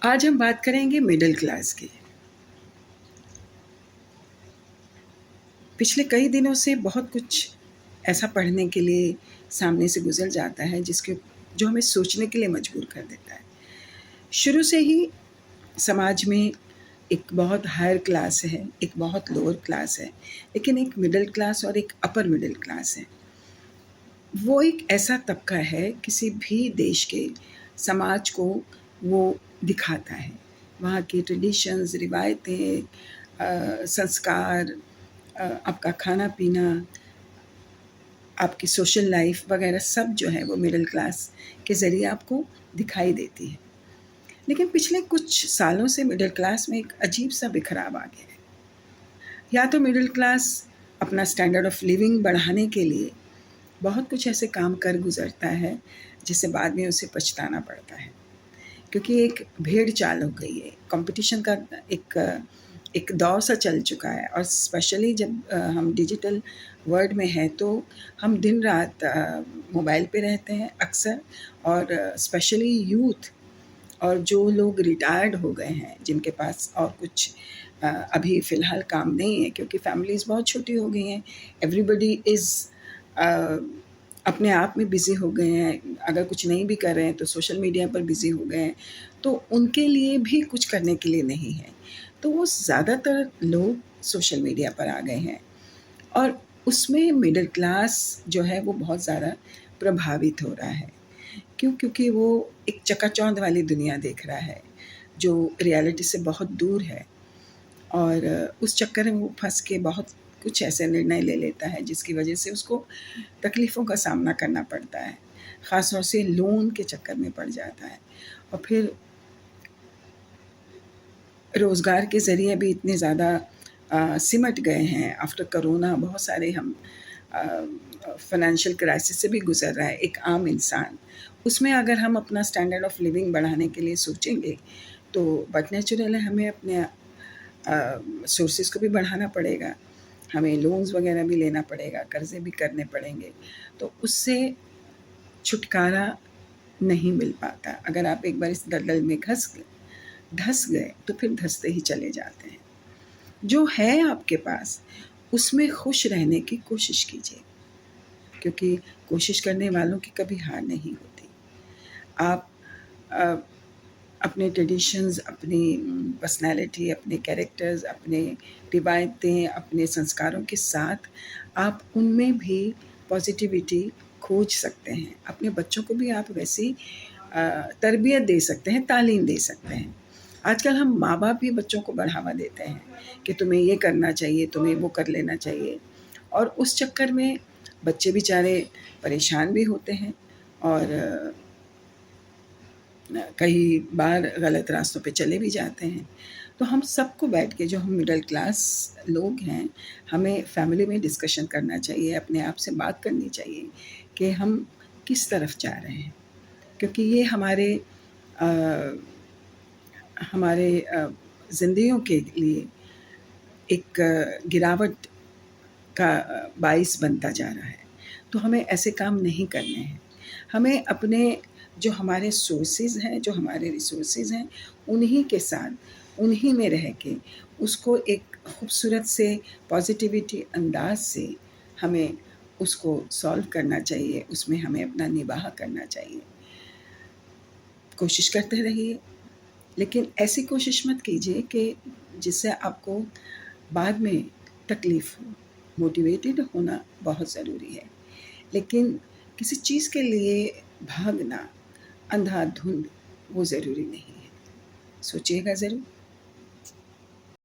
आज हम बात करेंगे मिडिल क्लास की। पिछले कई दिनों से बहुत कुछ ऐसा पढ़ने के लिए सामने से गुज़र जाता है जो हमें सोचने के लिए मजबूर कर देता है। शुरू से ही समाज में एक बहुत हायर क्लास है, एक बहुत लोअर क्लास है, लेकिन एक मिडिल क्लास और एक अपर मिडिल क्लास है। वो एक ऐसा तबका है किसी भी देश के समाज को वो दिखाता है। वहाँ की ट्रेडिशंस, रिवायतें, संस्कार, आपका खाना-पीना, आपकी सोशल लाइफ वगैरह सब जो है वो मिडिल क्लास के ज़रिए आपको दिखाई देती है। लेकिन पिछले कुछ सालों से मिडिल क्लास में एक अजीब-सा बिखराव आ गया है। या तो मिडिल क्लास अपना स्टैंडर्ड ऑफ लिविंग बढ़ाने के लिए बहुत कुछ ऐसे काम कर गुज़रता है, जिससे बाद में उसे पछताना पड़ता है। क्योंकि एक भेड़-चाल हो गई है, कॉम्पिटिशन का एक दौर सा चल चुका है और स्पेशली जब हम डिजिटल वर्ल्ड में हैं, तो हम दिन-रात मोबाइल पे रहते हैं अक्सर। और स्पेशली यूथ और जो लोग रिटायर्ड हो गए हैं, जिनके पास और कुछ अभी फ़िलहाल काम नहीं है क्योंकि फैमिलीज़ बहुत छोटी हो गई हैं। एवरीबॉडी इज़ अपने आप में बिज़ी हो गए हैं। अगर कुछ नहीं भी कर रहे हैं तो सोशल मीडिया पर बिज़ी हो गए हैं, तो उनके लिए भी कुछ करने के लिए नहीं है। तो वो ज़्यादातर लोग सोशल मीडिया पर आ गए हैं और उसमें मिडिल क्लास जो है वो बहुत ज़्यादा प्रभावित हो रहा है। क्यों? क्योंकि वो एक चकाचौंध वाली दुनिया देख रहा है, जो रियलिटी से बहुत दूर है और उस चक्कर में वो फँस के बहुत कुछ ऐसे निर्णय ले लेता है जिसकी वजह से उसको तकलीफ़ों का सामना करना पड़ता है। ख़ास तौर से लोन के चक्कर में पड़ जाता है और फिर रोज़गार के ज़रिए भी इतने ज़्यादा सिमट गए हैं। आफ्टर कोरोना बहुत सारे हम फ़ाइनेंशियल क्राइसिस से भी गुज़र रहा है एक आम इंसान। उसमें अगर हम अपना स्टैंडर्ड ऑफ लिविंग बढ़ाने के लिए सोचेंगे, तो बट नेचुरल है हमें अपने सोर्सेज़ को भी बढ़ाना पड़ेगा। हमें लोन्स वग़ैरह भी लेना पड़ेगा, कर्ज़े भी करने पड़ेंगे। तो उससे छुटकारा नहीं मिल पाता। अगर आप एक बार इस दलदल में धँस गए, तो फिर धँसते ही चले जाते हैं। जो है आपके पास, उसमें खुश रहने की कोशिश कीजिए, क्योंकि कोशिश करने वालों की कभी हार नहीं होती। आप अ, अपने ट्रेडिशंस, अपनी पर्सनैलिटी, अपने कैरेक्टर्स, अपने रिवायतें, अपने संस्कारों के साथ आप उनमें भी पॉज़िटिविटी खोज सकते हैं। अपने बच्चों को भी आप वैसी तरबियत दे सकते हैं, तालीम दे सकते हैं। आजकल हम माँ-बाप ही बच्चों को बढ़ावा देते हैं कि तुम्हें ये करना चाहिए, तुम्हें वो कर लेना चाहिए और उस चक्कर में बच्चे बेचारे परेशान भी होते हैं और कई बार गलत रास्तों पे चले भी जाते हैं। तो हम सबको बैठ के, जो हम मिडल क्लास लोग हैं, हमें फैमिली में डिस्कशन करना चाहिए, अपने आप से बात करनी चाहिए कि हम किस तरफ जा रहे हैं। क्योंकि ये अ, हमारे ज़िंदगियों के लिए एक गिरावट का बाइस बनता जा रहा है। तो हमें ऐसे काम नहीं करने हैं। हमें अपने जो हमारे सोर्सेज़ हैं, जो हमारे रिसोर्सेज़ हैं, उन्हीं के साथ, उन्हीं में रह के उसको एक खूबसूरत से पॉज़िटिविटी अंदाज़ से हमें उसको सॉल्व करना चाहिए, उसमें हमें अपना निबाह करना चाहिए। कोशिश करते रहिए, लेकिन ऐसी कोशिश मत कीजिए कि जिससे आपको बाद में तकलीफ़ हो। मोटिवेटेड होना बहुत ज़रूरी है, लेकिन किसी चीज़ के लिए भागना, अंधाधुंध, वो ज़रूरी नहीं है। सोचिएगा ज़रूर।